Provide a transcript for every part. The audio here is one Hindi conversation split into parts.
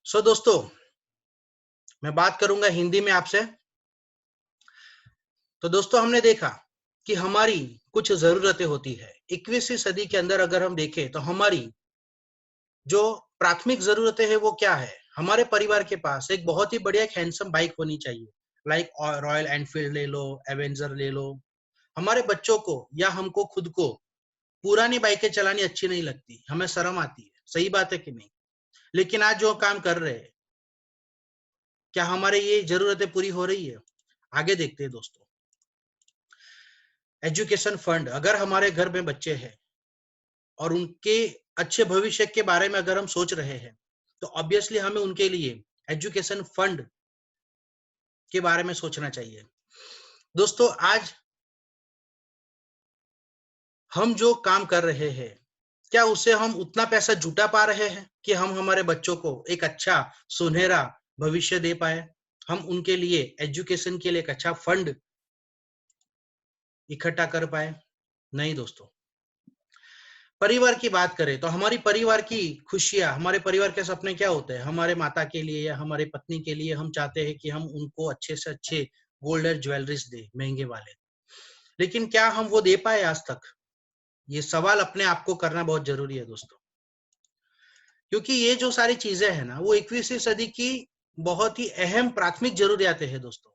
दोस्तों, मैं बात करूंगा हिंदी में आपसे। तो दोस्तों, हमने देखा कि हमारी कुछ जरूरतें होती है। 21वीं सदी के अंदर अगर हम देखें तो हमारी जो प्राथमिक जरूरतें हैं वो क्या है। हमारे परिवार के पास एक बहुत ही बढ़िया एक हैंडसम बाइक होनी चाहिए। लाइक रॉयल एनफील्ड ले लो, एवेंजर ले लो। हमारे बच्चों को या हमको खुद को पुरानी बाइकें चलानी अच्छी नहीं लगती, हमें शर्म आती है। सही बात है कि नहीं? लेकिन आज जो काम कर रहे हैं, क्या हमारे ये जरूरतें पूरी हो रही है? आगे देखते हैं दोस्तों। एजुकेशन फंड, अगर हमारे घर में बच्चे हैं और उनके अच्छे भविष्य के बारे में अगर हम सोच रहे हैं, तो ऑब्वियसली हमें उनके लिए एजुकेशन फंड के बारे में सोचना चाहिए। दोस्तों, आज हम जो काम कर रहे हैं, क्या उससे हम उतना पैसा जुटा पा रहे हैं कि हम हमारे बच्चों को एक अच्छा सुनहरा भविष्य दे पाए, हम उनके लिए एजुकेशन के लिए एक अच्छा फंड इकट्ठा कर पाए? नहीं दोस्तों। परिवार की बात करें तो हमारी परिवार की खुशियां, हमारे परिवार के सपने क्या होते हैं? हमारे माता के लिए या हमारी पत्नी के लिए हम चाहते हैं कि हम उनको अच्छे से अच्छे गोल्ड और ज्वेलरीज दे, महंगे वाले। लेकिन क्या हम वो दे पाए आज तक? ये सवाल अपने आप को करना बहुत जरूरी है दोस्तों। क्योंकि ये जो सारी चीजें हैं ना, वो 21वीं सदी की बहुत ही अहम प्राथमिक जरूरियातें हैं दोस्तों।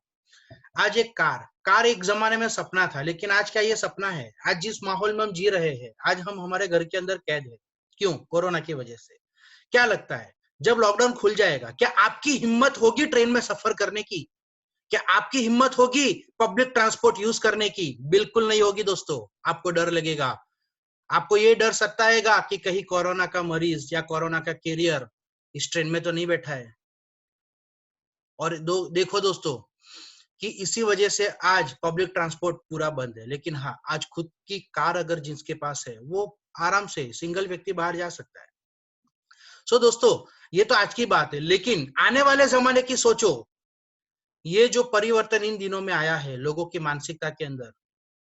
आज एक कार एक जमाने में सपना था, लेकिन आज क्या ये सपना है? आज जिस माहौल में हम जी रहे हैं, आज हम हमारे घर के अंदर कैद है। क्यों? कोरोना की वजह से। क्या लगता है, जब लॉकडाउन खुल जाएगा, क्या आपकी हिम्मत होगी ट्रेन में सफर करने की? क्या आपकी हिम्मत होगी पब्लिक ट्रांसपोर्ट यूज करने की? बिल्कुल नहीं होगी दोस्तों। आपको डर लगेगा। आपको ये डर सताएगा कि कहीं कोरोना का मरीज या कोरोना का कैरियर इस ट्रेन में तो नहीं बैठा है। और देखो दोस्तों, कि इसी वजह से आज पब्लिक ट्रांसपोर्ट पूरा बंद है। लेकिन हाँ, आज खुद की कार अगर जिसके पास है, वो आराम से सिंगल व्यक्ति बाहर जा सकता है। दोस्तों, ये तो आज की बात है, लेकिन आने वाले जमाने की सोचो। ये जो परिवर्तन इन दिनों में आया है लोगों की मानसिकता के अंदर,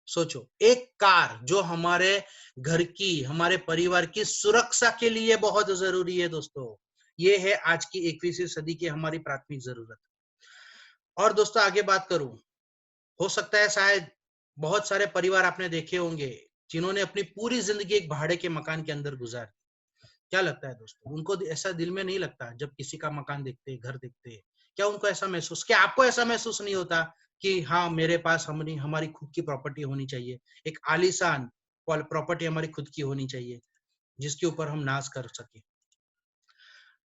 सोचो, एक कार जो हमारे घर की, हमारे परिवार की सुरक्षा के लिए बहुत जरूरी है दोस्तों। ये है आज की 21वीं सदी की हमारी प्राथमिक जरूरत। और दोस्तों, आगे बात करूं, हो सकता है शायद बहुत सारे परिवार आपने देखे होंगे जिन्होंने अपनी पूरी जिंदगी एक भाड़े के मकान के अंदर गुजारी। क्या लगता है दोस्तों, उनको ऐसा दिल में नहीं लगता जब किसी का मकान देखते, घर देखते? क्या उनको ऐसा महसूस, क्या आपको ऐसा महसूस नहीं होता कि हाँ, मेरे पास हमारी खुद की प्रॉपर्टी होनी चाहिए, एक आलीशान प्रॉपर्टी हमारी खुद की होनी चाहिए जिसके ऊपर हम नाज कर सके?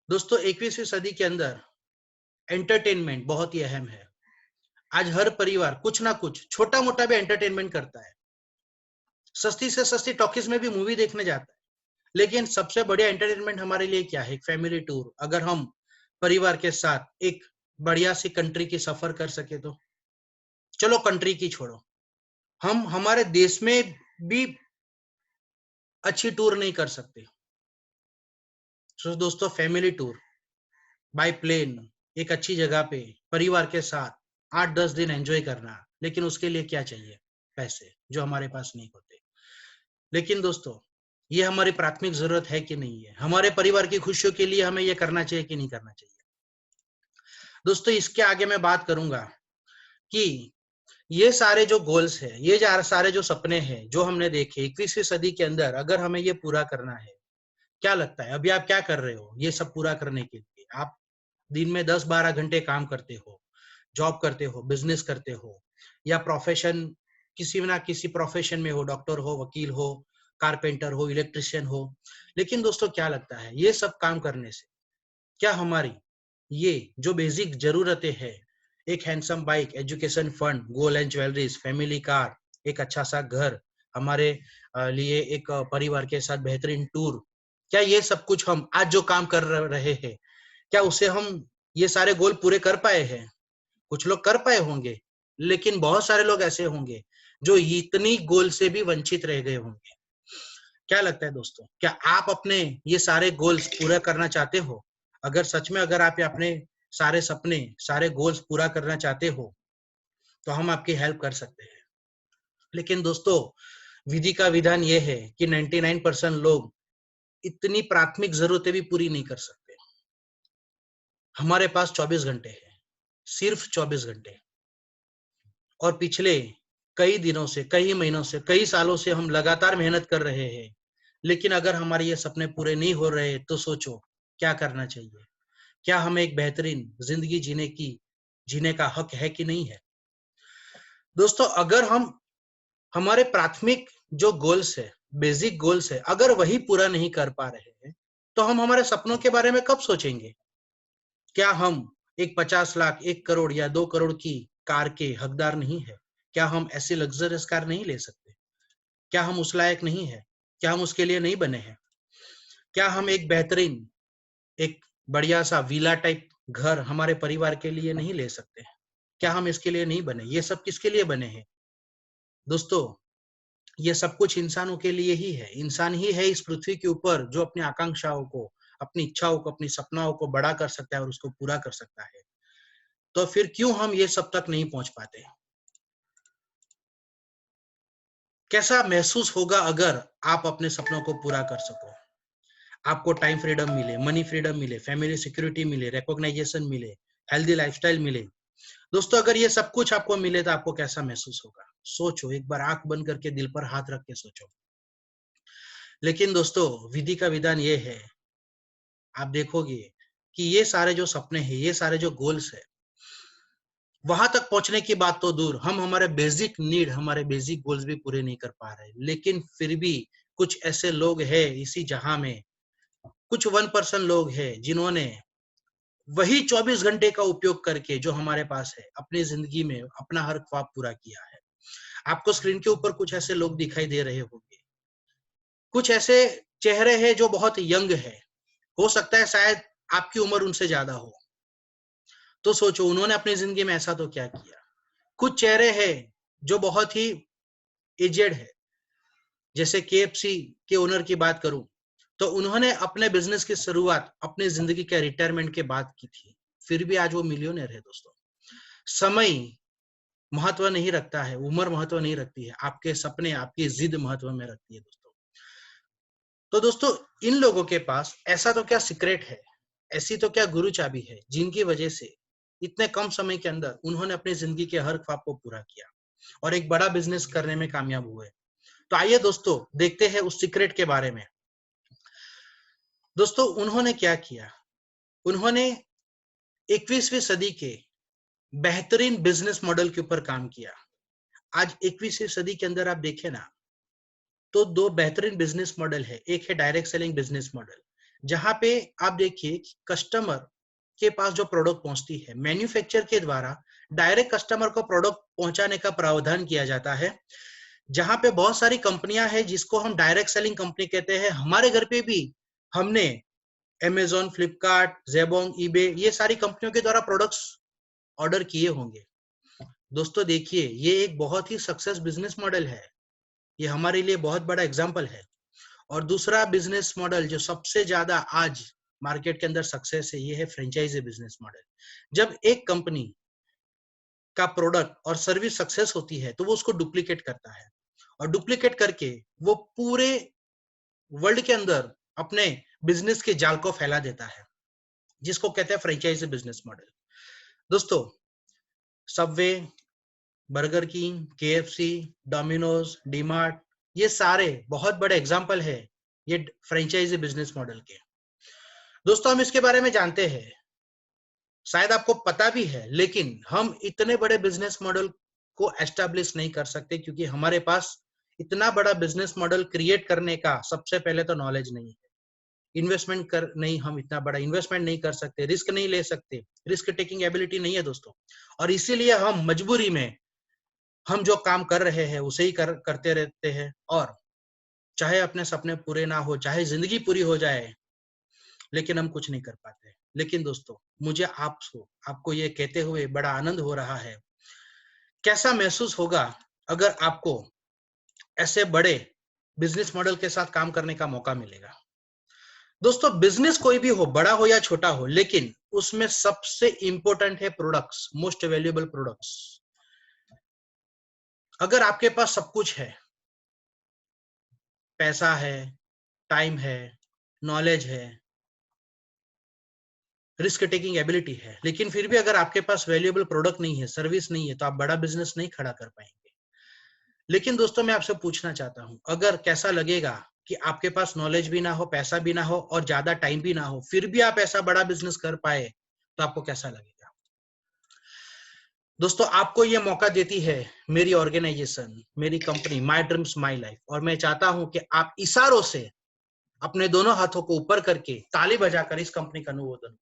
दोस्तों, 21वीं सदी के अंदर एंटरटेनमेंट बहुत ही अहम है। आज हर परिवार कुछ ना कुछ छोटा मोटा भी एंटरटेनमेंट करता है। सस्ती से सस्ती टॉकीज में भी मूवी देखने जाता है। लेकिन सबसे बढ़िया एंटरटेनमेंट हमारे लिए क्या है? एक फैमिली टूर। अगर हम परिवार के साथ एक बढ़िया सी कंट्री की सफर कर सके तो। चलो कंट्री की छोड़ो, हम हमारे देश में भी अच्छी टूर नहीं कर सकते। तो दोस्तों, फैमिली टूर बाय प्लेन एक अच्छी जगह पे परिवार के साथ 8-10 दिन एंजॉय करना। लेकिन उसके लिए क्या चाहिए? पैसे, जो हमारे पास नहीं होते। लेकिन दोस्तों, ये हमारी प्राथमिक जरूरत है कि नहीं है? हमारे परिवार की खुशियों के लिए हमें ये करना चाहिए कि नहीं करना चाहिए? दोस्तों, इसके आगे मैं बात करूंगा कि ये सारे जो गोल्स है, ये सारे जो सपने हैं जो हमने देखे 21वीं सदी के अंदर, अगर हमें ये पूरा करना है, क्या लगता है अभी आप क्या कर रहे हो ये सब पूरा करने के लिए? आप दिन में 10-12 घंटे काम करते हो, जॉब करते हो, बिजनेस करते हो, या प्रोफेशन, किसी ना किसी प्रोफेशन में हो, डॉक्टर हो, वकील हो, कारपेंटर हो, इलेक्ट्रिशियन हो। लेकिन दोस्तों, क्या लगता है ये सब काम करने से क्या हमारी ये जो बेसिक जरूरतें हैं, एक handsome bike, education fund, gold and jewelleries, family car, एक अच्छा सा घर, हमारे लिए एक परिवार के साथ बेहतरीन टूर, क्या ये सब कुछ हम आज जो काम कर रहे हैं, क्या उसे हम ये सारे गोल पूरे कर पाए हैं? कुछ लोग कर पाए होंगे, लेकिन बहुत सारे लोग ऐसे होंगे जो इतनी गोल से भी वंचित रह गए होंगे। क्या लगता है दोस्तों, क्या आप अपने ये सारे गोल्स पूरा करना चाहते हो? अगर सच में अगर आप अपने सारे सपने, सारे गोल्स पूरा करना चाहते हो, तो हम आपकी हेल्प कर सकते हैं। लेकिन दोस्तों, विधि का विधान ये है कि 99% लोग इतनी प्राथमिक जरूरतें भी पूरी नहीं कर सकते। हमारे पास 24 घंटे है, सिर्फ 24 घंटे। और पिछले कई दिनों से, कई महीनों से, कई सालों से हम लगातार मेहनत कर रहे हैं, लेकिन अगर हमारे ये सपने पूरे नहीं हो रहे तो सोचो क्या करना चाहिए। क्या हमें एक बेहतरीन जिंदगी जीने का हक है कि नहीं है? दोस्तों, अगर हम हमारे प्राथमिक जो गोल्स है, बेसिक गोल्स है, अगर वही पूरा नहीं कर पा रहे हैं, तो हम हमारे सपनों के बारे में कब सोचेंगे? क्या हम एक 50 लाख, 1 करोड़ या 2 करोड़ की कार के हकदार नहीं है? क्या हम ऐसी लग्जरियस कार नहीं ले सकते? क्या हम उस लायक नहीं है? क्या हम उसके लिए नहीं बने हैं? क्या हम एक बेहतरीन, एक बढ़िया सा विला टाइप घर हमारे परिवार के लिए नहीं ले सकते? क्या हम इसके लिए नहीं बने? ये सब किसके लिए बने हैं? दोस्तों, ये सब कुछ इंसानों के लिए ही है। इंसान ही है इस पृथ्वी के ऊपर जो अपनी आकांक्षाओं को, अपनी इच्छाओं को, अपनी सपनाओं को बड़ा कर सकता है और उसको पूरा कर सकता है। तो फिर क्यों हम ये सब तक नहीं पहुंच पाते? कैसा महसूस होगा अगर आप अपने सपनों को पूरा कर सको? आपको टाइम फ्रीडम मिले, मनी फ्रीडम मिले, फैमिली सिक्योरिटी मिले, रिकॉग्नाइजेशन मिले, हेल्दी लाइफस्टाइल मिले। दोस्तों, अगर ये सब कुछ आपको मिले तो आपको कैसा महसूस होगा? सोचो, एक बार आंख बंद करके दिल पर हाथ रख के सोचो। लेकिन दोस्तों, विधि का विधान ये है, आप देखोगे कि ये सारे जो सपने हैं, ये सारे जो गोल्स है, वहां तक पहुंचने की बात तो दूर, हम हमारे बेसिक नीड, हमारे बेसिक गोल्स भी पूरे नहीं कर पा रहे। लेकिन फिर भी कुछ ऐसे लोग हैं इसी जहां में, कुछ 1% लोग हैं जिन्होंने वही 24 घंटे का उपयोग करके जो हमारे पास है, अपनी जिंदगी में अपना हर ख्वाब पूरा किया है। आपको स्क्रीन के ऊपर कुछ ऐसे लोग दिखाई दे रहे होंगे, कुछ ऐसे चेहरे हैं जो बहुत यंग है, हो सकता है शायद आपकी उम्र उनसे ज्यादा हो। तो सोचो उन्होंने अपनी जिंदगी में ऐसा तो क्या किया। कुछ चेहरे हैं जो बहुत ही एजेड है, जैसे केएफसी के ओनर की बात करूं तो उन्होंने अपने बिजनेस की शुरुआत अपनी जिंदगी के रिटायरमेंट के बाद की थी, फिर भी आज वो मिलियनर है। दोस्तों, समय महत्व नहीं रखता है, उम्र महत्व नहीं रखती है, आपके सपने, आपकी जिद महत्व में रखती है। दोस्तों, तो दोस्तों, इन लोगों के पास ऐसा तो क्या सीक्रेट है, ऐसी तो क्या गुरु चाबी है जिनकी वजह से इतने कम समय के अंदर उन्होंने अपनी जिंदगी के हर ख्वाब को पूरा किया और एक बड़ा बिजनेस करने में कामयाब हुए? तो आइए दोस्तों, देखते हैं उस सीक्रेट के बारे में। दोस्तों, उन्होंने क्या किया? उन्होंने 21वीं सदी के बेहतरीन बिजनेस मॉडल के ऊपर काम किया। आज 21वीं सदी के अंदर आप देखें ना, तो दो बेहतरीन बिजनेस मॉडल है। एक है डायरेक्ट सेलिंग बिजनेस मॉडल, जहां पे आप देखिए कस्टमर के पास जो प्रोडक्ट पहुंचती है, मैन्युफैक्चर के द्वारा डायरेक्ट कस्टमर को प्रोडक्ट पहुंचाने का प्रावधान किया जाता है। जहां पे बहुत सारी कंपनियां हैं जिसको हम डायरेक्ट सेलिंग कंपनी कहते हैं। हमारे घर पे भी हमने अमेजोन, फ्लिपकार्ट, जेबोंग, ईबे, ये सारी कंपनियों के द्वारा प्रोडक्ट्स ऑर्डर किए होंगे। दोस्तों देखिए, ये एक बहुत ही सक्सेस बिजनेस मॉडल है, ये हमारे लिए बहुत बड़ा एग्जाम्पल है। और दूसरा बिजनेस मॉडल जो सबसे ज्यादा आज मार्केट के अंदर सक्सेस है, ये है फ्रेंचाइजी बिजनेस मॉडल। जब एक कंपनी का प्रोडक्ट और सर्विस सक्सेस होती है तो वो उसको डुप्लीकेट करता है, और डुप्लीकेट करके वो पूरे वर्ल्ड के अंदर अपने बिजनेस के जाल को फैला देता है, जिसको कहते हैं फ्रेंचाइजी बिजनेस मॉडल। दोस्तों, Subway, burger king, KFC, Domino's, DMart, ये सारे बहुत बड़े एग्जाम्पल है ये फ्रेंचाइजी बिजनेस मॉडल के। दोस्तों, हम इसके बारे में जानते हैं, शायद आपको पता भी है, लेकिन हम इतने बड़े बिजनेस मॉडल को एस्टेब्लिश नहीं कर सकते क्योंकि हमारे पास इतना बड़ा बिजनेस मॉडल क्रिएट करने का सबसे पहले तो नॉलेज नहीं है। इन्वेस्टमेंट कर नहीं, हम इतना बड़ा इन्वेस्टमेंट नहीं कर सकते, रिस्क नहीं ले सकते, रिस्क टेकिंग एबिलिटी नहीं है दोस्तों। और इसीलिए हम मजबूरी में हम जो काम कर रहे हैं उसे ही करते रहते हैं, और चाहे अपने सपने पूरे ना हो, चाहे जिंदगी पूरी हो जाए, लेकिन हम कुछ नहीं कर पाते। लेकिन दोस्तों, मुझे आपको ये कहते हुए बड़ा आनंद हो रहा है। कैसा महसूस होगा अगर आपको ऐसे बड़े बिजनेस मॉडल के साथ काम करने का मौका मिलेगा? दोस्तों, बिजनेस कोई भी हो, बड़ा हो या छोटा हो, लेकिन उसमें सबसे इंपॉर्टेंट है प्रोडक्ट्स, मोस्ट वैल्यूएबल प्रोडक्ट्स। अगर आपके पास सब कुछ है, पैसा है, टाइम है, नॉलेज है, रिस्क टेकिंग एबिलिटी है, लेकिन फिर भी अगर आपके पास वैल्यूएबल प्रोडक्ट नहीं है, सर्विस नहीं है, तो आप बड़ा बिजनेस नहीं खड़ा कर पाएंगे। लेकिन दोस्तों मैं आपसे पूछना चाहता हूं, अगर कैसा लगेगा कि आपके पास नॉलेज भी ना हो, पैसा भी ना हो और ज्यादा टाइम भी ना हो, फिर भी आप ऐसा बड़ा बिजनेस कर पाए, तो आपको कैसा लगेगा? दोस्तों आपको ये मौका देती है मेरी ऑर्गेनाइजेशन, मेरी company my dreams my life, और मैं चाहता हूं कि आप इशारों से अपने दोनों हाथों को ऊपर करके ताली बजाकर इस कंपनी का अनुमोदन।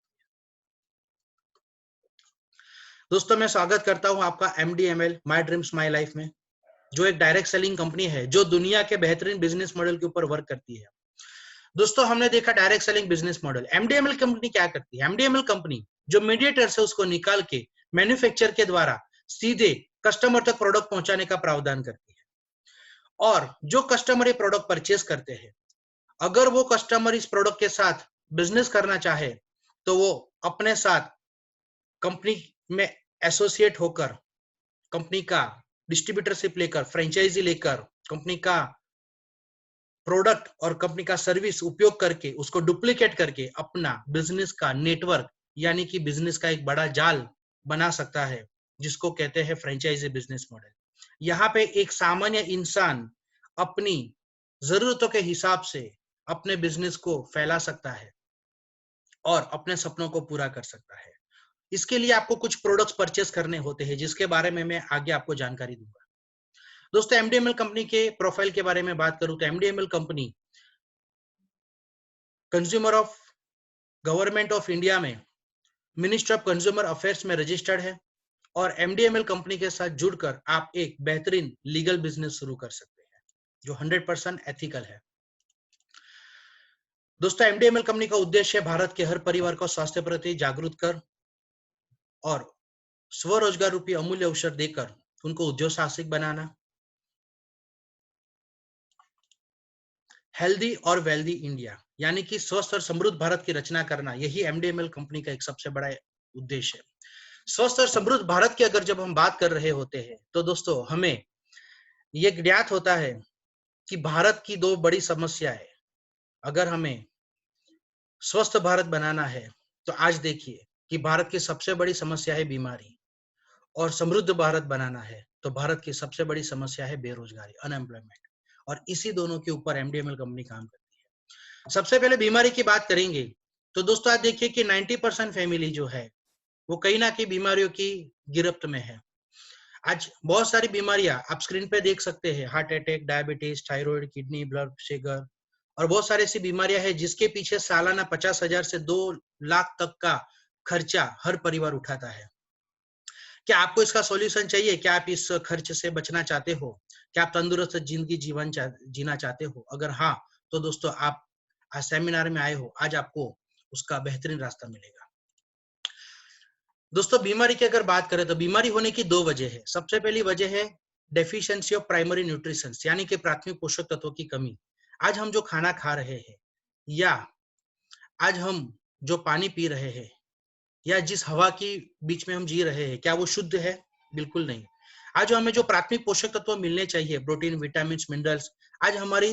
दोस्तों मैं स्वागत करता हूं आपका एमडीएमएल माय ड्रीम्स माय लाइफ में, जो एक डायरेक्ट सेलिंग कंपनी है जो दुनिया के बेहतरीन बिजनेस मॉडल के ऊपर वर्क करती है। दोस्तों हमने देखा direct selling business model. MDML company क्या करती है? एमडीएमएल कंपनी जो मीडिएटर से उसको निकाल के मैन्युफैक्चर के द्वारा सीधे कस्टमर तक प्रोडक्ट पहुंचाने का प्रावधान करती है। और जो कस्टमर ये प्रोडक्ट परचेस करते हैं, अगर वो कस्टमर इस प्रोडक्ट के साथ बिजनेस करना चाहे तो वो अपने साथ कंपनी में एसोसिएट होकर, कंपनी का डिस्ट्रीब्यूटरशिप लेकर, फ्रेंचाइजी लेकर, कंपनी का प्रोडक्ट और कंपनी का सर्विस उपयोग करके उसको डुप्लीकेट करके अपना बिजनेस का नेटवर्क यानी कि बिजनेस का एक बड़ा जाल बना सकता है, जिसको कहते हैं फ्रेंचाइजी बिजनेस मॉडल। यहाँ पे एक सामान्य इंसान अपनी जरूरतों के हिसाब से अपने बिजनेस को फैला सकता है और अपने सपनों को पूरा कर सकता है। इसके लिए आपको कुछ प्रोडक्ट्स परचेस करने होते हैं, जिसके बारे में मैं आगे आपको जानकारी दूंगा। दोस्तों एमडीएमएल कंपनी के प्रोफाइल के बारे में बात करूं तो MDML company consumer of government of India में मिनिस्ट्री ऑफ कंज्यूमर अफेयर्स में रजिस्टर्ड है, और एमडीएमएल कंपनी के साथ जुड़कर आप एक बेहतरीन लीगल बिजनेस शुरू कर सकते हैं जो 100% एथिकल है। दोस्तों एमडीएमएल कंपनी का उद्देश्य है भारत के हर परिवार को स्वास्थ्य प्रति जागरूक कर और स्वरोजगार रूपी अमूल्य अवसर देकर उनको उद्योग साहसिक बनाना, हेल्दी और वेल्दी इंडिया यानी कि स्वस्थ और समृद्ध भारत की रचना करना, यही एमडीएमएल कंपनी का एक सबसे बड़ा उद्देश्य है। स्वस्थ और समृद्ध भारत की अगर जब हम बात कर रहे होते हैं तो दोस्तों हमें ये ज्ञात होता है कि भारत की दो बड़ी समस्या है। अगर हमें स्वस्थ भारत बनाना है तो आज देखिए कि भारत की सबसे बड़ी समस्या है बीमारी, और समृद्ध भारत बनाना है तो भारत की सबसे बड़ी समस्या है बेरोजगारी, अनएम्प्लॉयमेंट, और इसी दोनों के ऊपर एमडीएमएल कंपनी काम करती है। सबसे पहले बीमारी की बात करेंगे तो दोस्तों आज देखिए कि 90% फैमिली जो है वो कहीं ना कहीं बीमारियों की गिरफ्त में है। आज बहुत सारी बीमारियां आप स्क्रीन पे देख सकते हैं, heart attack, diabetes, thyroid, kidney, blood sugar, और बहुत सारी ऐसी बीमारियां हैं जिसके पीछे सालाना 50,000 से 2 लाख तक का खर्चा हर परिवार उठाता है। क्या आपको इसका सॉल्यूशन चाहिए? क्या आप इस खर्च से बचना चाहते हो? क्या आप तंदुरुस्त जिंदगी जीना चाहते हो? अगर हाँ, तो दोस्तों आप आज सेमिनार में आए हो, आज आपको उसका बेहतरीन रास्ता मिलेगा। दोस्तों बीमारी की अगर बात करें तो बीमारी होने की दो वजह है। सबसे पहली वजह है डेफिशिएंसी ऑफ प्राइमरी न्यूट्रिशन यानी कि प्राथमिक पोषक तत्वों की कमी। आज हम जो खाना खा रहे हैं या आज हम जो पानी पी रहे हैं या जिस हवा की बीच में हम जी रहे हैं, क्या वो शुद्ध है? बिल्कुल नहीं। आज हमें जो प्राथमिक पोषक तत्व मिलने चाहिए, प्रोटीन, विटामिन, मिनरल्स, आज हमारी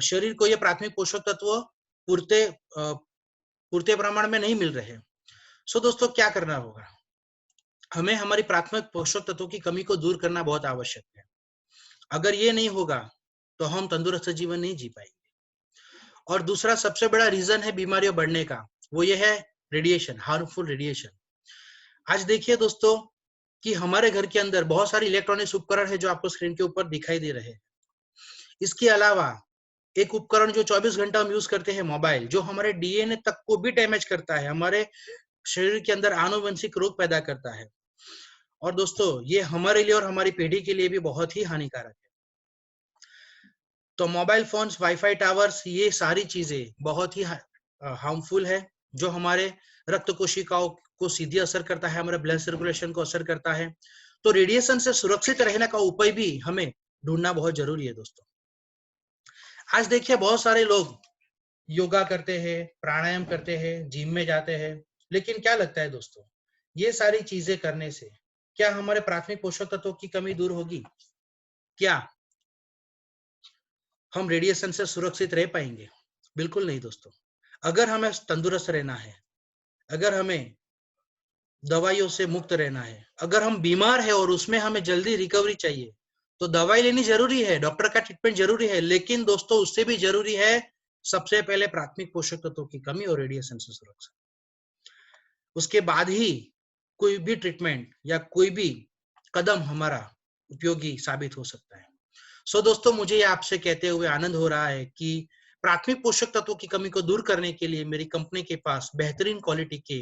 शरीर को ये प्राथमिक पोषक तत्व पूर्ते पूर्ते प्रमाण में नहीं मिल रहे। सो दोस्तों क्या करना होगा? हमें हमारी प्राथमिक पोषक तत्वों की कमी को दूर करना बहुत आवश्यक है। अगर ये नहीं होगा तो हम तंदुरुस्त जीवन नहीं जी पाएंगे। और दूसरा सबसे बड़ा रीजन है बीमारियों बढ़ने का, वो ये है रेडिएशन, हार्मफुल रेडिएशन। आज देखिए दोस्तों कि हमारे घर के अंदर बहुत सारे इलेक्ट्रॉनिक्स उपकरण है जो आपको स्क्रीन के ऊपर दिखाई दे रहे हैं। इसके अलावा एक उपकरण जो 24 घंटा हम यूज करते हैं, मोबाइल, जो हमारे डीएनए तक को भी डैमेज करता है, हमारे शरीर के अंदर आनुवंशिक रोग पैदा करता है। और दोस्तों ये हमारे लिए और हमारी पीढ़ी के लिए भी बहुत ही हानिकारक है। तो मोबाइल फोन्स, वाईफाई टावर्स, ये सारी चीजें बहुत ही हार्मफुल है, जो हमारे रक्त कोशिकाओं को सीधे असर करता है, हमारे ब्लड सर्कुलेशन को असर करता है। तो रेडिएशन से सुरक्षित रहने का उपाय भी हमें ढूंढना बहुत जरूरी है दोस्तों। आज देखिए बहुत सारे लोग योगा करते हैं, प्राणायाम करते हैं, जिम में जाते हैं, लेकिन क्या लगता है दोस्तों, ये सारी चीजें करने से क्या हमारे प्राथमिक पोषक तत्वों की कमी दूर होगी? क्या हम रेडिएशन से सुरक्षित रह पाएंगे? बिल्कुल नहीं दोस्तों। अगर हमें तंदुरुस्त रहना है, अगर हमें दवाइयों से मुक्त रहना है, अगर हम बीमार है और उसमें हमें जल्दी रिकवरी चाहिए, तो दवाई लेनी जरूरी है, डॉक्टर का ट्रीटमेंट जरूरी है, लेकिन दोस्तों उससे भी जरूरी है सबसे पहले प्राथमिक पोषक तत्वों की कमी और रेडिएशन से सुरक्षा। उसके बाद ही कोई भी ट्रीटमेंट या कोई भी कदम हमारा उपयोगी साबित हो सकता है। सो दोस्तों, मुझे आपसे कहते हुए आनंद हो रहा है कि प्राथमिक पोषक तत्वों की कमी को दूर करने के लिए मेरी कंपनी के पास बेहतरीन क्वालिटी के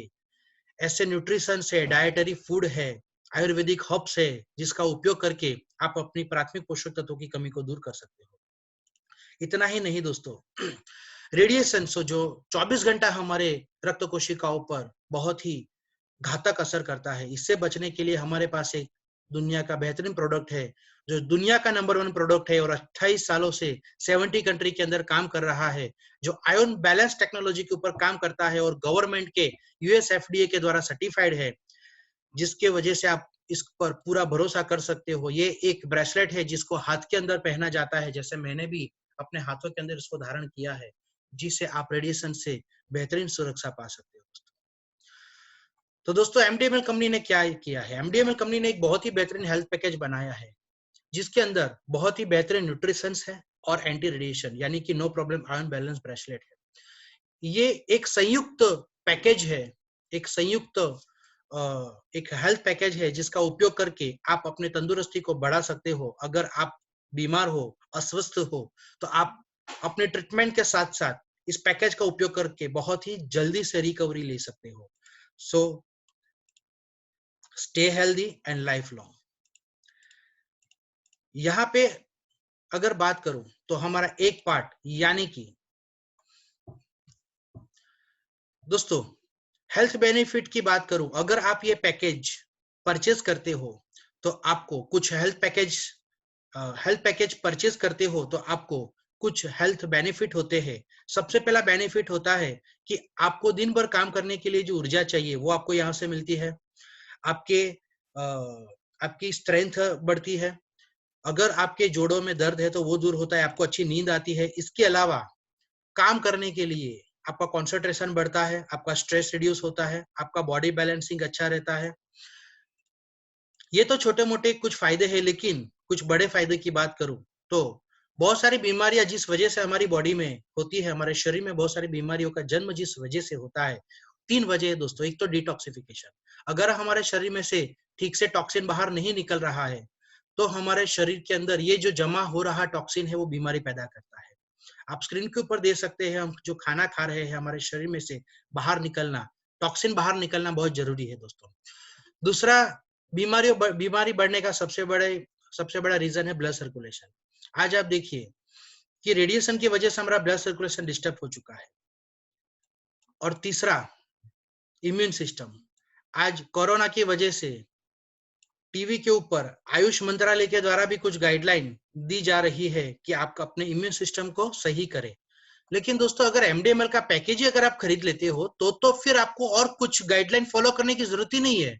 ऐसे न्यूट्रिशन है, डाइटरी फूड है, आयुर्वेदिक हर्ब्स है, जिसका उपयोग करके आप अपनी प्राथमिक पोषक तत्वों की कमी को दूर कर सकते हो। इतना ही नहीं दोस्तों, रेडिएशन जो 24 घंटा हमारे रक्त कोशिकाओं पर बहुत ही घातक असर करता है, इससे बचने के लिए हमारे पास एक दुनिया का बेहतरीन प्रोडक्ट है, जो दुनिया का नंबर 1 प्रोडक्ट है और 28 सालों से 70 कंट्री के अंदर काम कर रहा है, जो आयन बैलेंस टेक्नोलॉजी के ऊपर काम करता है और गवर्नमेंट के यूएस एफडीए के द्वारा सर्टिफाइड है, जिसके वजह से आप इस पर पूरा भरोसा कर सकते हो। ये एक ब्रेसलेट है जिसको हाथ के अंदर पहना जाता है, जैसे मैंने भी अपने हाथों के अंदर इसको धारण किया है, जिससे आप रेडिएशन से बेहतरीन सुरक्षा पा सकते हो। तो दोस्तों, एमडीएमएल कंपनी ने क्या किया है? एमडीएमएल कंपनी ने एक बहुत ही बेहतरीन हेल्थ पैकेज बनाया है, जिसके अंदर बहुत ही बेहतरीन न्यूट्रिशन है और एंटी रेडिएशन यानी कि no problem ion balance bracelet है। ये एक संयुक्त पैकेज है, एक संयुक्त एक हेल्थ पैकेज है, जिसका उपयोग करके आप अपने तंदुरुस्ती को बढ़ा सकते हो। अगर आप बीमार हो, अस्वस्थ हो, तो आप अपने ट्रीटमेंट के साथ साथ इस पैकेज का उपयोग करके बहुत ही जल्दी से रिकवरी ले सकते हो। So stay healthy and life long. यहाँ पे अगर बात करूं तो हमारा एक पार्ट यानी कि दोस्तों हेल्थ बेनिफिट की बात करूं, अगर आप ये पैकेज परचेज करते हो तो आपको कुछ हेल्थ पैकेज परचेज करते हो तो आपको कुछ हेल्थ बेनिफिट होते हैं। सबसे पहला बेनिफिट होता है कि आपको दिन भर काम करने के लिए जो ऊर्जा चाहिए वो आपको यहाँ से मिलती है। आपके आपकी स्ट्रेंथ बढ़ती है। अगर आपके जोड़ों में दर्द है तो वो दूर होता है, आपको अच्छी नींद आती है। इसके अलावा काम करने के लिए आपका कंसंट्रेशन बढ़ता है, आपका स्ट्रेस रिड्यूस होता है, आपका बॉडी बैलेंसिंग अच्छा रहता है। ये तो छोटे मोटे कुछ फायदे हैं, लेकिन कुछ बड़े फायदे की बात करूं तो बहुत सारी बीमारियां जिस वजह से हमारी बॉडी में होती है, हमारे शरीर में बहुत सारी बीमारियों का जन्म जिस वजह से होता है, 3 वजह है दोस्तों। एक तो डिटॉक्सिफिकेशन, अगर हमारे शरीर में से ठीक से टॉक्सिन बाहर नहीं निकल रहा है तो हमारे शरीर के अंदर ये जो जमा हो रहा टॉक्सिन है वो बीमारी पैदा करता है। आप स्क्रीन के ऊपर देख सकते हैं, हम जो खाना खा रहे हैं हमारे शरीर में से बाहर निकलना, टॉक्सिन बाहर निकलना बहुत जरूरी है दोस्तों। दूसरा, बीमारी बढ़ने का सबसे बड़ा रीजन है ब्लड सर्कुलेशन। आज आप देखिए कि रेडिएशन की वजह से हमारा ब्लड सर्कुलेशन डिस्टर्ब हो चुका है। और तीसरा, इम्यून सिस्टम। आज कोरोना की वजह से टीवी के ऊपर आयुष मंत्रालय के द्वारा भी कुछ गाइडलाइन दी जा रही है कि आप अपने इम्यून सिस्टम को सही करें। लेकिन दोस्तों, अगर एमडीएमएल का पैकेज ही अगर आप खरीद लेते हो तो फिर आपको और कुछ गाइडलाइन फॉलो करने की जरूरत ही नहीं है।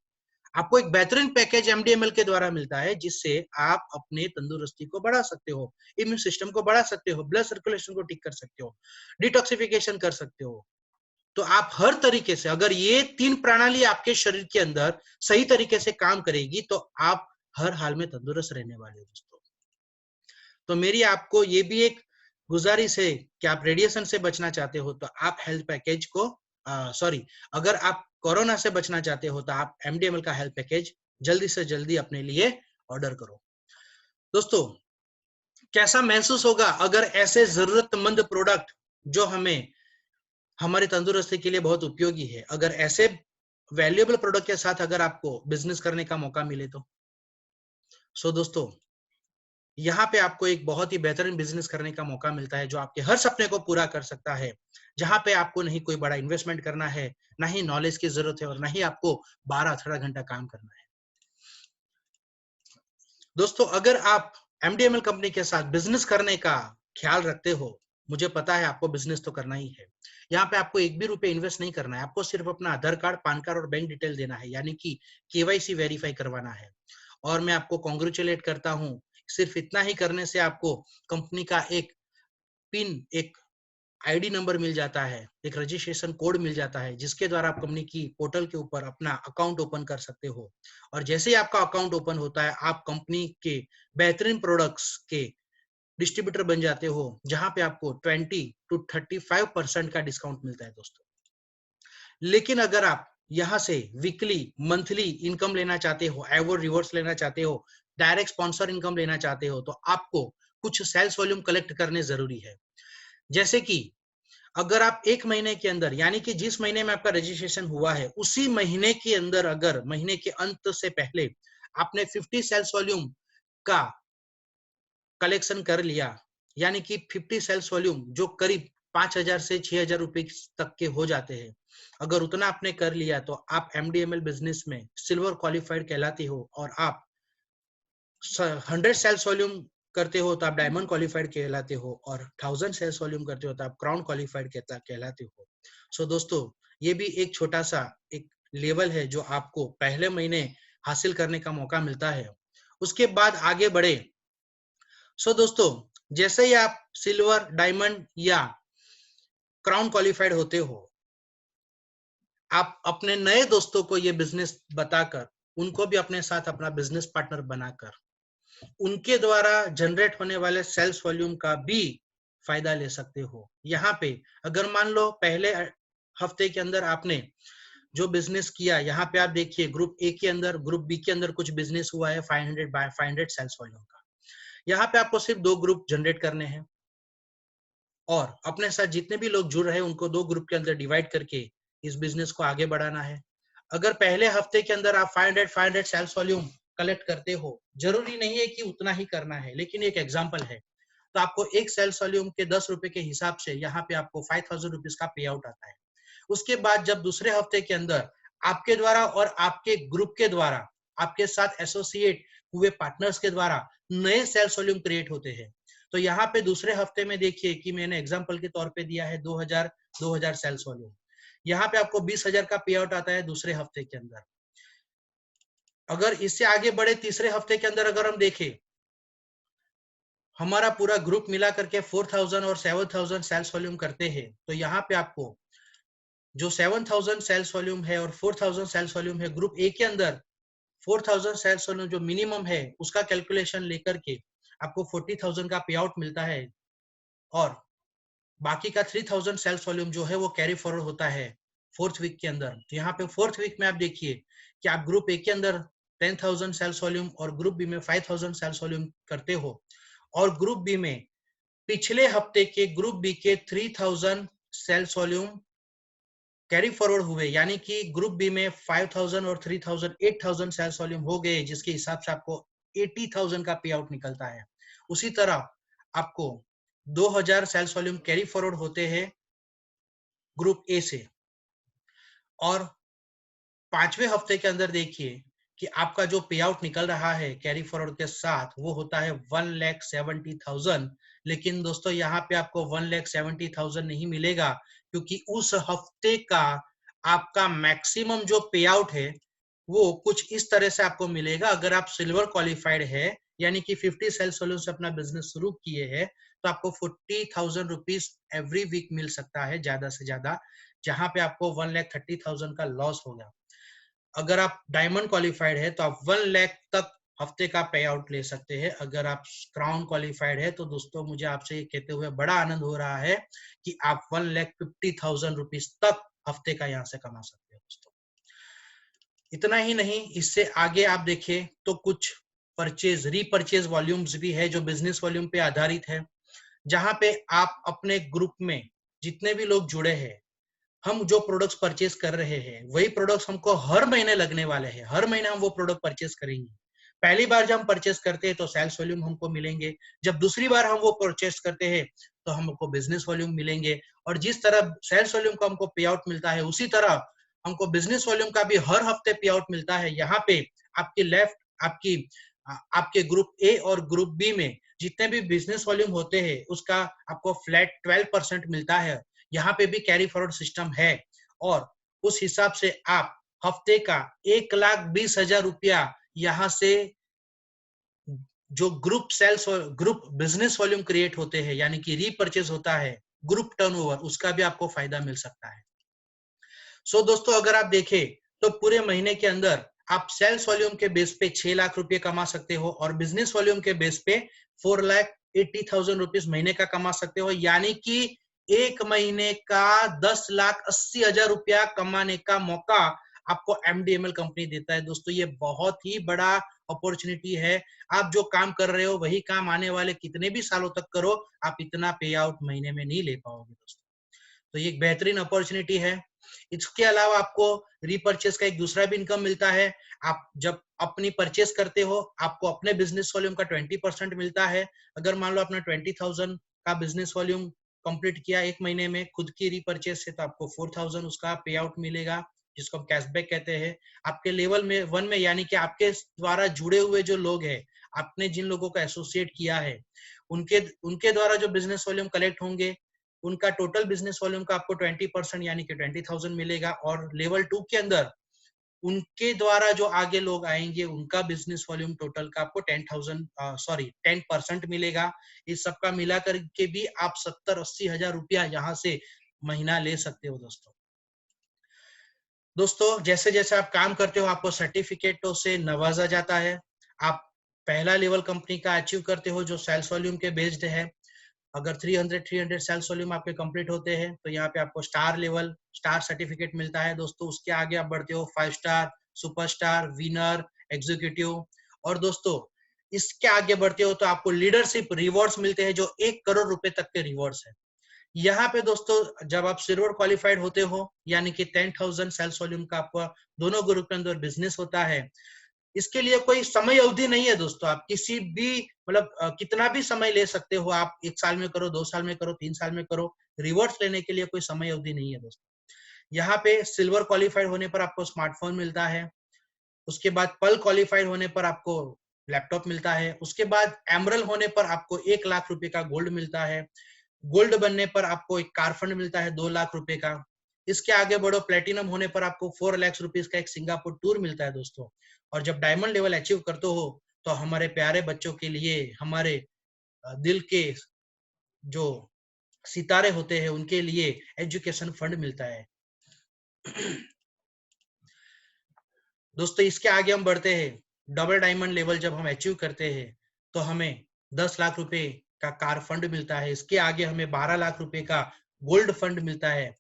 आपको एक बेहतरीन पैकेज एमडीएमएल के द्वारा मिलता है, जिससे आप अपने तंदुरुस्ती को बढ़ा सकते हो, इम्यून सिस्टम को बढ़ा सकते हो, ब्लड सर्कुलेशन को ठीक कर सकते हो, डिटॉक्सिफिकेशन कर सकते हो। तो आप हर तरीके से, अगर ये 3 प्रणाली आपके शरीर के अंदर सही तरीके से काम करेगी तो आप हर हाल में तंदुरुस्त रहने वाले हो दोस्तों। तो मेरी आपको ये भी एक गुजारिश है कि आप रेडिएशन से बचना चाहते हो तो आप हेल्थ पैकेज को अगर आप कोरोना से बचना चाहते हो तो आप एमडीएमएल का हेल्थ पैकेज जल्दी से जल्दी अपने लिए ऑर्डर करो। दोस्तों, कैसा महसूस होगा अगर ऐसे जरूरतमंद प्रोडक्ट जो हमें हमारी तंदुरुस्ती के लिए बहुत उपयोगी है, अगर ऐसे वैल्यूएबल प्रोडक्ट के साथ अगर आपको बिजनेस करने का मौका मिले तो। दोस्तों, यहाँ पे आपको एक बहुत ही बेहतरीन बिजनेस करने का मौका मिलता है, जो आपके हर सपने को पूरा कर सकता है, जहां पे आपको नहीं कोई बड़ा इन्वेस्टमेंट करना है, ना ही नॉलेज की जरूरत है और ना ही आपको 12-18 घंटा काम करना है। दोस्तों, अगर आप एमडीएमएल कंपनी के साथ बिजनेस करने का ख्याल रखते हो, मुझे पता है आपको बिजनेस तो करना ही है। यहाँ पे आपको एक भी रुपए इन्वेस्ट नहीं करना है, आपको सिर्फ अपना आधार कार्ड, पैन कार्ड और बैंक डिटेल देना है, यानी कि केवाईसी वेरीफाई करवाना है। और मैं आपको कॉन्ग्रेचुलेट करता हूँ, सिर्फ इतना ही करने से आपको कंपनी का एक पिन, एक आईडी नंबर मिल जाता है, एक रजिस्ट्रेशन कोड मिल जाता है, जिसके द्वारा आप कंपनी की पोर्टल के ऊपर अपना अकाउंट ओपन कर सकते हो। और जैसे ही आपका अकाउंट ओपन होता है, आप कंपनी के बेहतरीन प्रोडक्ट्स के डिस्ट्रीब्यूटर बन जाते हो, जहां पे आपको 20 to 35% का डिस्काउंट मिलता है दोस्तों। लेकिन अगर आप यहाँ से वीकली, मंथली इनकम लेना चाहते हो, एवोर्ड रिवॉर्ड्स लेना चाहते हो, डायरेक्ट स्पॉन्सर इनकम लेना चाहते हो, तो आपको कुछ सेल्स वॉल्यूम कलेक्ट करने जरूरी है। जैसे कि अगर आप 1 महीने के अंदर, यानी कि जिस महीने में आपका रजिस्ट्रेशन हुआ है, उसी महीने के अंदर, अगर महीने के अंत से पहले आपने 50 सेल्स वॉल्यूम का कलेक्शन कर लिया, यानी कि 50 सेल्स वॉल्यूम जो करीब 5,000 से 6,000 रुपए तक के हो जाते हैं, अगर उतना आपने कर लिया तो आप एमडीएमएल बिजनेस में सिल्वर क्वालिफाइड कहलाते हो। और आप 100 सेल्स वॉल्यूम करते हो तो आप डायमंड क्वालिफाइड कहलाते हो, और 1000 सेल्स वॉल्यूम करते हो तो आप क्राउन क्वालिफाइड कहलाते हो। सो दोस्तों, ये भी एक छोटा सा एक लेवल है जो आपको पहले महीने हासिल करने का मौका मिलता है। उसके बाद आगे बढ़े। सो दोस्तों, जैसे ही आप सिल्वर, डायमंड या क्राउन क्वालिफाइड होते हो, आप अपने नए दोस्तों को ये बिजनेस बताकर, उनको भी अपने साथ अपना बिजनेस पार्टनर बनाकर, उनके द्वारा जनरेट होने वाले सेल्स वॉल्यूम का भी फायदा ले सकते हो। यहाँ पे अगर मान लो पहले हफ्ते के अंदर आपने जो बिजनेस किया, यहाँ पे आप देखिए ग्रुप ए के अंदर, ग्रुप बी के अंदर कुछ बिजनेस हुआ है 500 बाय 500 सेल्स वॉल्यूम का। यहाँ पे आपको सिर्फ 2 ग्रुप जनरेट करने हैं, और अपने साथ जितने भी लोग जुड़ रहे हैं उनको 2 ग्रुप के अंदर डिवाइड करके इस बिजनेस को आगे बढ़ाना है। अगर पहले हफ्ते के अंदर आप 500 सेल्स वॉल्यूम कलेक्ट करते हो, जरूरी नहीं है कि उतना ही करना है, लेकिन एक एग्जांपल है, तो आपको एक सेल्स वॉल्यूम के 10 रुपए के हिसाब से यहाँ पे आपको 5,000 रुपीज का पे आउट आता है। उसके बाद जब दूसरे हफ्ते के अंदर आपके द्वारा और आपके ग्रुप के द्वारा, आपके साथ एसोसिएट हुए पार्टनर्स के द्वारा नए सेल्स वॉल्यूम क्रिएट होते हैं। तो यहाँ पे दूसरे हफ्ते में देखिए कि मैंने एग्जांपल के तौर पे दिया है 2000 सेल्स वॉल्यूम। यहाँ पे आपको 20,000 का पे आउट आता है दूसरे हफ्ते के अंदर। अगर इससे आगे बढ़े तीसरे हफ्ते के अंदर अगर हम देखें, हमारा पूरा ग्रुप मिला करके 4,000 और 7,000 सेल्स वॉल्यूम करते हैं, तो यहाँ पे आपको जो 7,000 सेल्स वॉल्यूम है और 4,000 सेल्स वॉल्यूम है, ग्रुप ए के अंदर 4,000 सेल्स वॉल्यूम जो मिनिमम है उसका कैलकुलेशन लेकर के आपको 40,000 का पे आउट मिलता है, और बाकी का 3,000 सेल्स वॉल्यूम जो है वो कैरी फॉरवर्ड होता है 4th वीक के अंदर। तो यहाँ पे 4th वीक में आप देखिए कि आप ग्रुप ए के अंदर 10,000 सेल्स वॉल्यूम और ग्रुप बी में 5,000 सेल्स वॉल्यूम करते हो, और ग्रुप बी में पिछले हफ्ते के ग्रुप बी के 3,000 सेल्स वॉल्यूम कैरी फॉरवर्ड हुए, यानी कि ग्रुप बी में 5,000 और 3,000 8,000 सेल्स वॉल्यूम हो गए, जिसके हिसाब से आपको 80,000 का पे आउट निकलता है। उसी तरह आपको 2,000 सेल्स वॉल्यूम कैरी फॉरवर्ड होते हैं ग्रुप ए से, और 5वें हफ्ते के अंदर देखिए कि आपका जो पे आउट निकल रहा है कैरी फॉरवर्ड के साथ वो होता है 1,70,000। लेकिन दोस्तों यहाँ पे आपको 1,70,000 नहीं मिलेगा, क्योंकि उस हफ्ते का आपका मैक्सिमम जो पे आउट है वो कुछ इस तरह से आपको मिलेगा। अगर आप सिल्वर क्वालिफाइड है, यानी कि 50 सेल्स वॉल्यूम से अपना बिजनेस शुरू किए हैं, तो आपको 40,000 रुपीज एवरी वीक मिल सकता है ज्यादा से ज्यादा, जहां पे आपको 1,30,000 का लॉस होगा। अगर आप डायमंड क्वालिफाइड है तो आप 1 लाख तक हफ्ते का पे आउट ले सकते हैं। अगर आप क्राउन क्वालिफाइड है तो दोस्तों मुझे आपसे ये कहते हुए बड़ा आनंद हो रहा है कि आप 1,50,000 रुपीज तक हफ्ते का यहाँ से कमा सकते हैं दोस्तों। इतना ही नहीं, इससे आगे आप देखें तो कुछ रीपरचेज वॉल्यूम्स भी है जो बिजनेस वॉल्यूम पे आधारित है, जहां पे आप अपने ग्रुप में जितने भी लोग जुड़े हैं, हम जो प्रोडक्ट्स परचेज कर रहे हैं वही प्रोडक्ट्स हमको हर महीने लगने वाले हैं। हर महीने हम वो प्रोडक्ट परचेज करेंगे। पहली बार जब हम परचेज करते हैं तो सेल्स वॉल्यूम हमको मिलेंगे, जब दूसरी बार हम वो परचेज करते हैं तो हमको बिजनेस वॉल्यूम मिलेंगे, और जिस तरह सेल्स वॉल्यूम का हमको पे आउट मिलता है उसी तरह हमको बिजनेस वॉल्यूम का भी हर हफ्ते पे आउट मिलता है। यहाँ पे आपके लेफ्ट आपके ग्रुप ए और ग्रुप बी में जितने भी बिजनेस वॉल्यूम होते हैं उसका आपको फ्लैट 12% मिलता है। यहाँ पे भी कैरी फॉरवर्ड सिस्टम है, और उस हिसाब से आप हफ्ते का 1,20,000 रुपया यहाँ से जो ग्रुप बिजनेस वॉल्यूम क्रिएट होते हैं, यानी कि रीपरचेज होता है ग्रुप टर्नओवर, उसका भी आपको फायदा मिल सकता है। सो दोस्तों, अगर आप देखें तो पूरे महीने के अंदर आप सेल्स वॉल्यूम के बेस पे 6 लाख रुपए कमा सकते हो और बिजनेस वॉल्यूम के बेस पे 4,80,000 रुपीज महीने का कमा सकते हो, यानी कि एक महीने का 10,80,000 रुपया कमाने का मौका आपको एमडीएमएल कंपनी देता है। दोस्तों, ये बहुत ही बड़ा अपॉर्चुनिटी है। आप जो काम कर रहे हो वही काम आने वाले कितने भी सालों तक करो, आप इतना पे आउट महीने में नहीं ले पाओगे दोस्तों। तो ये एक बेहतरीन अपॉर्चुनिटी है। इसके अलावा आपको रीपरचेस का एक दूसरा भी इनकम मिलता है। आप जब अपनी परचेस करते हो, आपको अपने बिजनेस वॉल्यूम का 20% मिलता है। अगर मान लो अपना 20,000 का बिजनेस वॉल्यूम कंप्लीट किया एक महीने में खुद की रीपरचेस से, तो आपको 4,000 उसका पे आउट मिलेगा, जिसको हम कैशबैक कहते हैं। आपके लेवल में 1 में, यानी कि आपके द्वारा जुड़े हुए जो लोग हैं, आपने जिन लोगों को एसोसिएट किया है, उनके उनके द्वारा जो बिजनेस वॉल्यूम कलेक्ट होंगे, उनका टोटल बिजनेस वॉल्यूम का आपको 20% यानी कि 20,000 मिलेगा। और लेवल 2 के अंदर उनके द्वारा जो आगे लोग आएंगे, उनका बिजनेस वॉल्यूम टोटल का आपको 10% मिलेगा। इस सबका मिला करके भी आप 70-80 हजार रुपया यहाँ से महीना ले सकते हो दोस्तों। दोस्तों, जैसे जैसे आप काम करते हो, आपको सर्टिफिकेटों से नवाजा जाता है। आप पहला लेवल कंपनी का अचीव करते हो जो सेल्स वॉल्यूम के बेस्ड है। अगर 300 सेल्स वॉल्यूम आपके कंप्लीट होते हैं तो यहाँ पे आपको स्टार लेवल स्टार सर्टिफिकेट मिलता है दोस्तों। उसके आगे आप बढ़ते हो 5 star, super star, winner, executive. और दोस्तों, इसके आगे बढ़ते हो तो आपको लीडरशिप रिवॉर्ड्स मिलते हैं जो 1 करोड़ रुपए तक के रिवॉर्ड्स है। यहाँ पे दोस्तों, जब आप सिल्वर क्वालिफाइड होते हो, यानी कि 10,000 सेल्स वॉल्यूम का आपका दोनों ग्रुप के अंदर बिजनेस होता है, इसके लिए कोई समय अवधि नहीं है दोस्तों। आप किसी भी मतलब कितना भी समय ले सकते हो। आप 1 साल में करो, 2 साल में करो, 3 साल में करो। रिवॉर्ड्स लेने के लिए कोई समय अवधि नहीं है दोस्तों। यहाँ पे सिल्वर क्वालिफाइड होने पर आपको स्मार्टफोन मिलता है। उसके बाद पल क्वालिफाइड होने पर आपको लैपटॉप मिलता है। उसके बाद एमरल होने पर आपको 1 लाख रुपए का गोल्ड मिलता है। गोल्ड बनने पर आपको एक कार फंड मिलता है 2 लाख रुपए का। इसके आगे बढ़ो, प्लेटिनम होने पर आपको 4 लाख रुपीज का एक सिंगापुर टूर मिलता है दोस्तों। और जब डायमंड लेवल अचीव करते हो तो हमारे प्यारे बच्चों के लिए, हमारे दिल के जो सितारे होते हैं, उनके लिए एजुकेशन फंड मिलता है। दोस्तों, इसके आगे हम बढ़ते हैं। डबल डायमंड लेवल जब हम अचीव करते हैं तो हमें 10 लाख रुपए का कार फंड मिलता है। इसके आगे हमें 12 लाख रुपए का गोल्ड फंड मिलता है।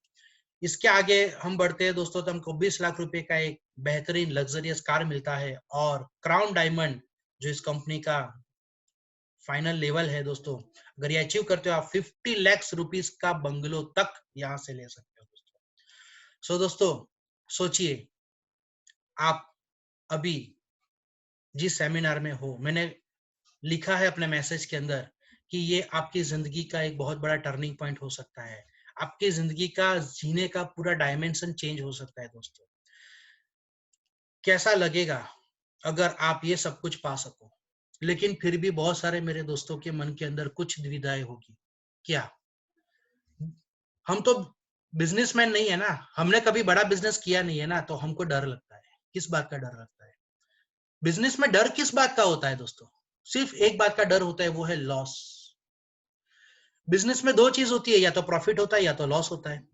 इसके आगे हम बढ़ते हैं दोस्तों तो हमको 20 लाख रुपए का एक बेहतरीन लग्जरियस कार मिलता है। और क्राउन डायमंड जो इस कंपनी का फाइनल लेवल है दोस्तों, अगर ये अचीव करते हो आप 50 लाख रुपीस का बंगलो तक यहाँ से ले सकते हो दोस्तों। सो दोस्तों, सोचिए, आप अभी जिस सेमिनार में हो, मैंने लिखा है अपने मैसेज के अंदर कि ये आपकी जिंदगी का एक बहुत बड़ा टर्निंग पॉइंट हो सकता है। आपकी जिंदगी का जीने का पूरा डायमेंशन चेंज हो सकता है दोस्तों। कैसा लगेगा अगर आप ये सब कुछ पा सको? लेकिन फिर भी बहुत सारे मेरे दोस्तों के मन के अंदर कुछ दुविधाएं होगी। क्या हम तो बिजनेसमैन नहीं है ना, हमने कभी बड़ा बिजनेस किया नहीं है ना, तो हमको डर लगता है। किस बात का डर लगता है? बिजनेस में डर किस बात का होता है दोस्तों? सिर्फ एक बात का डर होता है, वो है लॉस। बिजनेस में 2 चीज होती है, या तो प्रॉफिट होता है या तो लॉस होता है।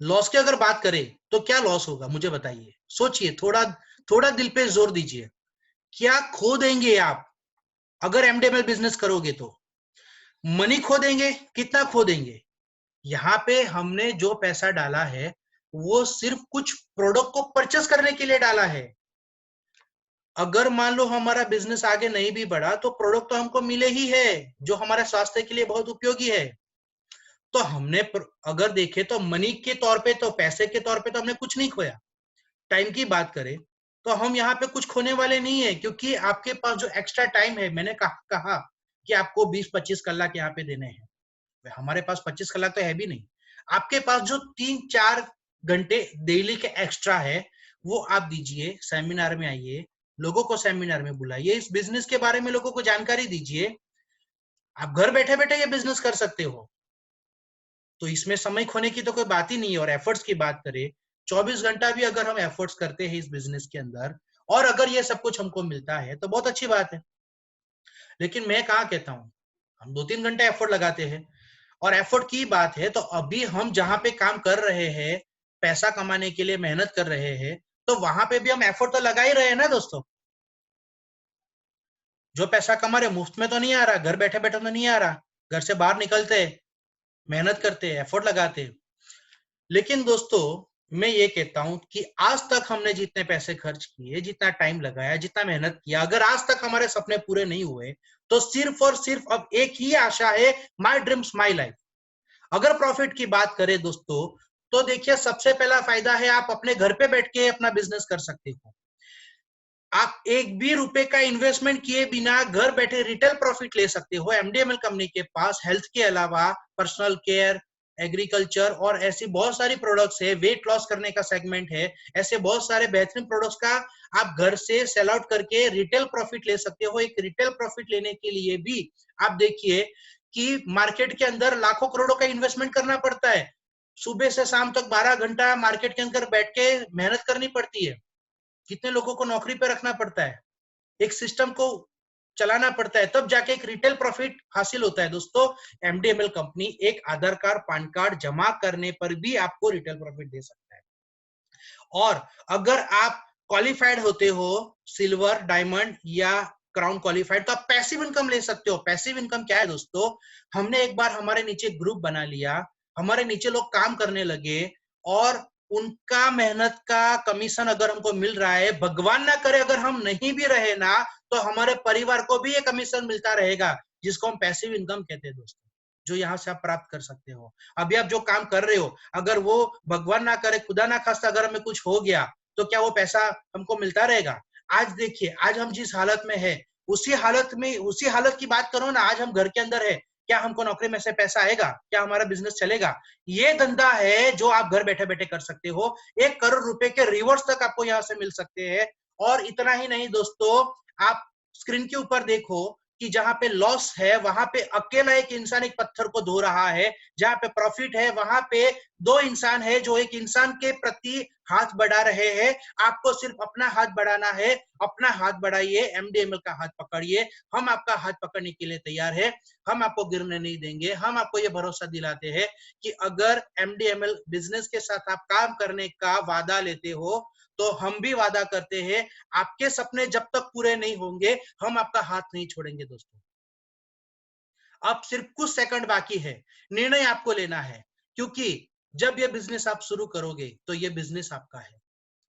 लॉस की अगर बात करें तो क्या लॉस होगा, मुझे बताइए। सोचिए, थोड़ा थोड़ा दिल पे जोर दीजिए। क्या खो देंगे आप अगर एमडीएमएल बिजनेस करोगे तो? मनी खो देंगे, कितना खो देंगे? यहाँ पे हमने जो पैसा डाला है वो सिर्फ कुछ प्रोडक्ट को परचेस करने के लिए डाला है। अगर मान लो हमारा बिजनेस आगे नहीं भी बढ़ा तो प्रोडक्ट तो हमको मिले ही है जो हमारे स्वास्थ्य के लिए बहुत उपयोगी है। तो हमने अगर देखे तो मनी के तौर पे, तो पैसे के तौर पे तो हमने कुछ नहीं खोया। टाइम की बात करें तो हम यहाँ पे कुछ खोने वाले नहीं है, क्योंकि आपके पास जो एक्स्ट्रा टाइम है, मैंने कहा कि आपको 20-25 कलाक यहाँ पे देने हैं। हमारे पास 25 कलाक तो है भी नहीं। आपके पास जो 3-4 घंटे डेली के एक्स्ट्रा है वो आप दीजिए, सेमिनार में आइए, लोगों को सेमिनार में बुलाइए, इस बिजनेस के बारे में लोगों को जानकारी दीजिए। आप घर बैठे बैठे ये बिजनेस कर सकते हो, तो इसमें समय खोने की तो कोई बात ही नहीं है। और एफर्ट्स की बात करें, 24 घंटा भी अगर हम एफर्ट्स करते हैं इस बिजनेस के अंदर, और अगर ये सब कुछ हमको मिलता है तो बहुत अच्छी बात है। लेकिन मैं कहा कहता हूँ, हम 2-3 घंटे एफर्ट लगाते हैं और एफर्ट की बात है, तो अभी हम जहां पे काम कर रहे हैं, पैसा कमाने के लिए मेहनत कर रहे हैं, तो वहां पे भी हम एफर्ट तो लगा ही रहे हैं ना दोस्तों। जो पैसा कमा रहे मुफ्त में तो नहीं आ रहा, घर बैठे बैठे तो नहीं आ रहा, घर से बाहर निकलते, मेहनत करते, एफर्ट लगाते। लेकिन दोस्तों मैं ये कहता हूं कि आज तक हमने जितने पैसे खर्च किए, जितना टाइम लगाया, जितना मेहनत किया, अगर आज तक हमारे सपने पूरे नहीं हुए, तो सिर्फ और सिर्फ अब एक ही आशा है, माई ड्रीम्स माई लाइफ। अगर प्रॉफिट की बात करें दोस्तों, तो देखिए सबसे पहला फायदा है, आप अपने घर पे बैठ के अपना बिजनेस कर सकते हो। आप एक भी रुपए का इन्वेस्टमेंट किए बिना घर बैठे रिटेल प्रॉफिट ले सकते हो। एमडीएमएल कंपनी के पास हेल्थ के अलावा पर्सनल केयर, एग्रीकल्चर और ऐसी बहुत सारी प्रोडक्ट्स है, वेट लॉस करने का सेगमेंट है, ऐसे बहुत सारे बेहतरीन प्रोडक्ट्स का आप घर से सेल आउट करके रिटेल प्रॉफिट ले सकते हो। एक रिटेल प्रॉफिट लेने के लिए भी आप देखिए कि मार्केट के अंदर लाखों करोड़ों का इन्वेस्टमेंट करना पड़ता है। सुबह से शाम तक 12 घंटा मार्केट के अंदर बैठ के मेहनत करनी पड़ती है। कितने लोगों को नौकरी पे रखना पड़ता है, एक सिस्टम को चलाना पड़ता है, तब जाके एक रिटेल प्रॉफिट हासिल होता है। दोस्तों एमडीएमएल कंपनी एक आधार कार्ड, पैन कार्ड जमा करने पर भी आपको रिटेल प्रॉफिट दे सकता है। और अगर आप क्वालिफाइड होते हो, सिल्वर, डायमंड या क्राउन क्वालिफाइड, तो आप पैसिव इनकम ले सकते हो। पैसिव इनकम क्या है दोस्तों? हमने एक बार हमारे नीचे ग्रुप बना लिया, हमारे नीचे लोग काम करने लगे और उनका मेहनत का कमीशन अगर हमको मिल रहा है, भगवान ना करे अगर हम नहीं भी रहे ना, तो हमारे परिवार को भी ये कमीशन मिलता रहेगा, जिसको हम पैसिव इनकम कहते हैं दोस्तों, जो यहाँ से आप प्राप्त कर सकते हो। अभी आप जो काम कर रहे हो, अगर वो भगवान ना करे, खुदा ना खास्ता अगर हमें कुछ हो गया, तो क्या वो पैसा हमको मिलता रहेगा? आज देखिए, आज हम जिस हालत में है, उसी हालत की बात करो ना, आज हम घर के अंदर है, क्या हमको नौकरी में से पैसा आएगा? क्या हमारा बिजनेस चलेगा? ये धंधा है जो आप घर बैठे बैठे कर सकते हो। 1 करोड़ रुपए के रिवॉर्ड्स तक आपको यहाँ से मिल सकते हैं। और इतना ही नहीं दोस्तों, आप स्क्रीन के ऊपर देखो कि जहां पे लॉस है, वहां पे अकेला एक इंसान एक पत्थर को धो रहा है, जहां पे प्रॉफिट है वहां पे 2 इंसान है जो एक इंसान के प्रति हाथ बढ़ा रहे हैं। आपको सिर्फ अपना हाथ बढ़ाना है, अपना हाथ बढ़ाइए, एमडीएमएल का हाथ पकड़िए। हम आपका हाथ पकड़ने के लिए तैयार है, हम आपको गिरने नहीं देंगे। हम आपको ये भरोसा दिलाते हैं कि अगर एमडीएमएल बिजनेस के साथ आप काम करने का वादा लेते हो, तो हम भी वादा करते हैं, आपके सपने जब तक पूरे नहीं होंगे, हम आपका हाथ नहीं छोड़ेंगे दोस्तों। अब सिर्फ कुछ सेकंड बाकी है, निर्णय आपको लेना है, क्योंकि जब ये बिजनेस आप शुरू करोगे, तो ये बिजनेस आपका है,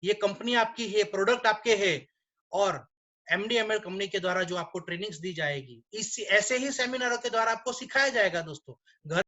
ये कंपनी आपकी है, प्रोडक्ट आपके है। और एमडीएमएल कंपनी के द्वारा जो आपको ट्रेनिंग्स दी जाएगी, इस ऐसे ही सेमिनारों के द्वारा आपको सिखाया जाएगा दोस्तों। घर